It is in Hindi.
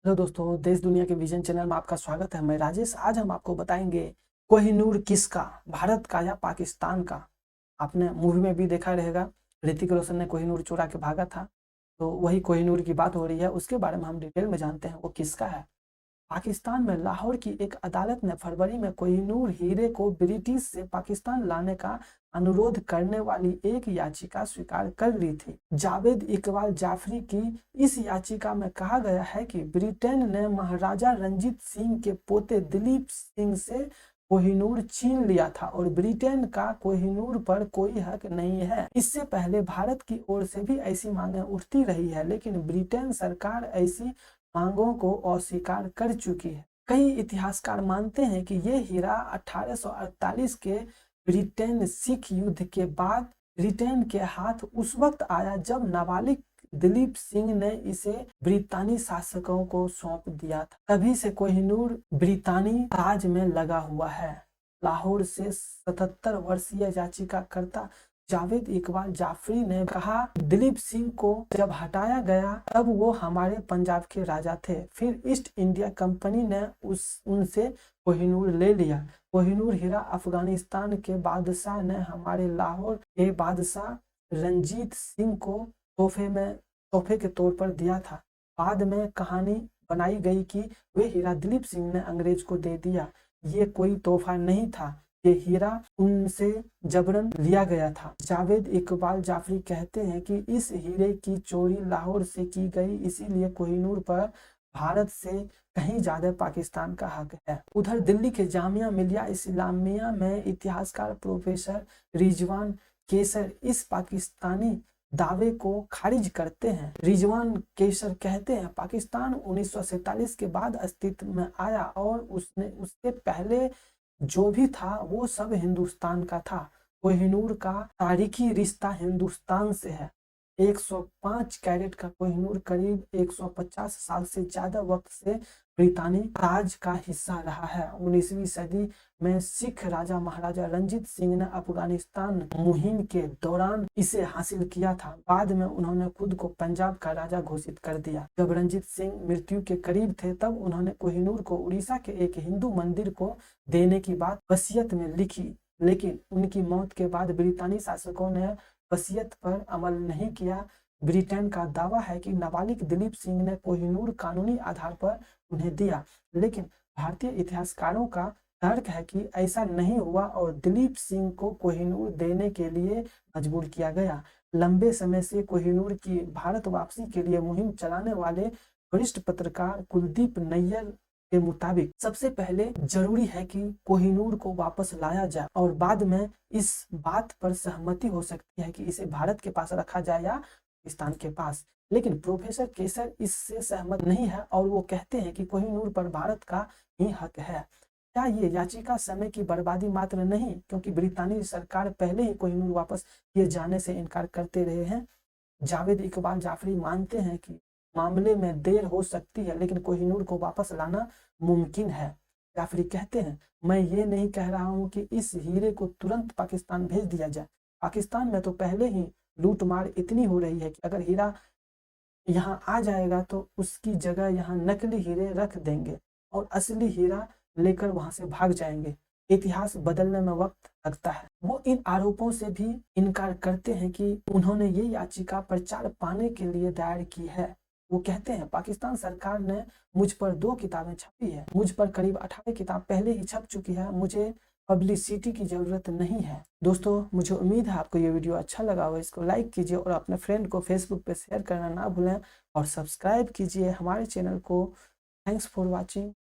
हेलो दोस्तों, देश दुनिया के विजन चैनल में आपका स्वागत है। मैं राजेश। आज हम आपको बताएंगे कोहिनूर किसका, भारत का या पाकिस्तान का। आपने मूवी में भी देखा रहेगा, ऋतिक रोशन ने कोहिनूर चुरा के भागा था, तो वही कोहिनूर की बात हो रही है। उसके बारे में हम डिटेल में जानते हैं वो किसका है। पाकिस्तान में लाहौर की एक अदालत ने फरवरी में कोहिनूर हीरे को ब्रिटिश से पाकिस्तान लाने का अनुरोध करने वाली एक याचिका स्वीकार कर ली थी। जावेद इकबाल जाफरी की इस याचिका में कहा गया है कि ब्रिटेन ने महाराजा रंजीत सिंह के पोते दिलीप सिंह से कोहिनूर छीन लिया था और ब्रिटेन का कोहिनूर पर कोई हक नहीं है। इससे पहले भारत की ओर से भी ऐसी मांगें उठती रही है, लेकिन ब्रिटेन सरकार ऐसी मांगों को अस्वीकार कर चुकी है। कई इतिहासकार मानते हैं कि ये हीरा 1848 के ब्रिटेन सिख युद्ध के बाद ब्रिटेन के हाथ उस वक्त आया जब नाबालिग दिलीप सिंह ने इसे ब्रितानी शासकों को सौंप दिया था। तभी से कोहिनूर ब्रितानी राज में लगा हुआ है। लाहौर से 77 वर्षीय याचिकाकर्ता जावेद इकबाल जाफरी ने कहा, दिलीप सिंह को जब हटाया गया तब वो हमारे पंजाब के राजा थे। फिर ईस्ट इंडिया कंपनी ने उनसे कोहिनूर ले लिया। कोहिनूर हीरा अफगानिस्तान के बादशाह ने हमारे लाहौर के बादशाह रंजीत सिंह को तोहफे के तौर पर दिया था। बाद में कहानी बनाई गई कि वे हीरा दिलीप सिंह ने अंग्रेज को दे दिया। ये कोई तोहफा नहीं था, ये हीरा उनसे जबरन लिया गया था। जावेद इकबाल जाफरी कहते हैं कि इस हीरे की चोरी लाहौर से की गई, इसीलिए कोहिनूर पर भारत से कहीं ज्यादा पाकिस्तान का हक है। उधर दिल्ली के जामिया मिलिया इस्लामिया में इतिहासकार प्रोफेसर रिजवान केसर इस पाकिस्तानी दावे को खारिज करते हैं। रिजवान केसर कहते हैं, पाकिस्तान 1947 के बाद अस्तित्व में आया और उससे पहले जो भी था वो सब हिंदुस्तान का था। कोहिनूर का तारीखी रिश्ता हिंदुस्तान से है। 105 कैरेट का कोहिनूर करीब 150 साल से ज्यादा वक्त से ब्रितानी राज का हिस्सा रहा है। 19वीं सदी में सिख राजा महाराजा रंजीत सिंह ने अफगानिस्तान मुहिम के दौरान इसे हासिल किया था। बाद में उन्होंने खुद को पंजाब का राजा घोषित कर दिया। जब रंजीत सिंह मृत्यु के करीब थे तब उन्होंने कोहिनूर को उड़ीसा के एक हिंदू मंदिर को देने की बात वसीयत में लिखी, लेकिन उनकी मौत के बाद ब्रितानी शासकों ने वसीयत पर अमल नहीं किया। ब्रिटेन का दावा है कि नाबालिग दिलीप सिंह ने कोहिनूर कानूनी आधार पर उन्हें दिया, लेकिन भारतीय इतिहासकारों का तर्क है कि ऐसा नहीं हुआ और दिलीप सिंह को कोहिनूर देने के लिए मजबूर किया गया। लंबे समय से कोहिनूर की भारत वापसी के लिए मुहिम चलाने वाले वरिष्ठ पत्रकार कुलदीप नैयर के मुताबिक सबसे पहले जरूरी है कि कोहिनूर को वापस लाया जाए और बाद में इस बात पर सहमति हो सकती है कि इसे भारत के पास रखा जाए या पाकिस्तान के पास। लेकिन प्रोफेसर केसर इससे सहमत नहीं है और वो कहते हैं कि कोहिनूर पर भारत का ही हक है। क्या ये याचिका समय की बर्बादी मात्र नहीं, क्योंकि ब्रितानी सरकार पहले ही कोहिनूर वापस किए जाने से इनकार करते रहे हैं। जावेद इकबाल जाफरी मानते हैं कि मामले में देर हो सकती है, लेकिन कोहिनूर को वापस लाना मुमकिन है। जाफरी कहते हैं, मैं ये नहीं कह रहा हूँ कि इस हीरे को तुरंत पाकिस्तान भेज दिया जाए। पाकिस्तान में तो पहले ही लूटमार इतनी हो रही है कि अगर हीरा यहाँ आ जाएगा तो उसकी जगह यहाँ नकली हीरे रख देंगे और असली हीरा लेकर वहां से भाग जाएंगे। इतिहास बदलने में वक्त लगता है। वो इन आरोपों से भी इनकार करते हैं कि उन्होंने ये याचिका प्रचार पाने के लिए दायर की है। वो कहते हैं, पाकिस्तान सरकार ने मुझ पर 2 किताबें छपी है, मुझ पर करीब 18 किताब पहले ही छप चुकी है, मुझे पब्लिसिटी की जरूरत नहीं है। दोस्तों, मुझे उम्मीद है आपको ये वीडियो अच्छा लगा हो। इसको लाइक कीजिए और अपने फ्रेंड को फेसबुक पे शेयर करना ना भूलें और सब्सक्राइब कीजिए हमारे चैनल को। Thanks for watching.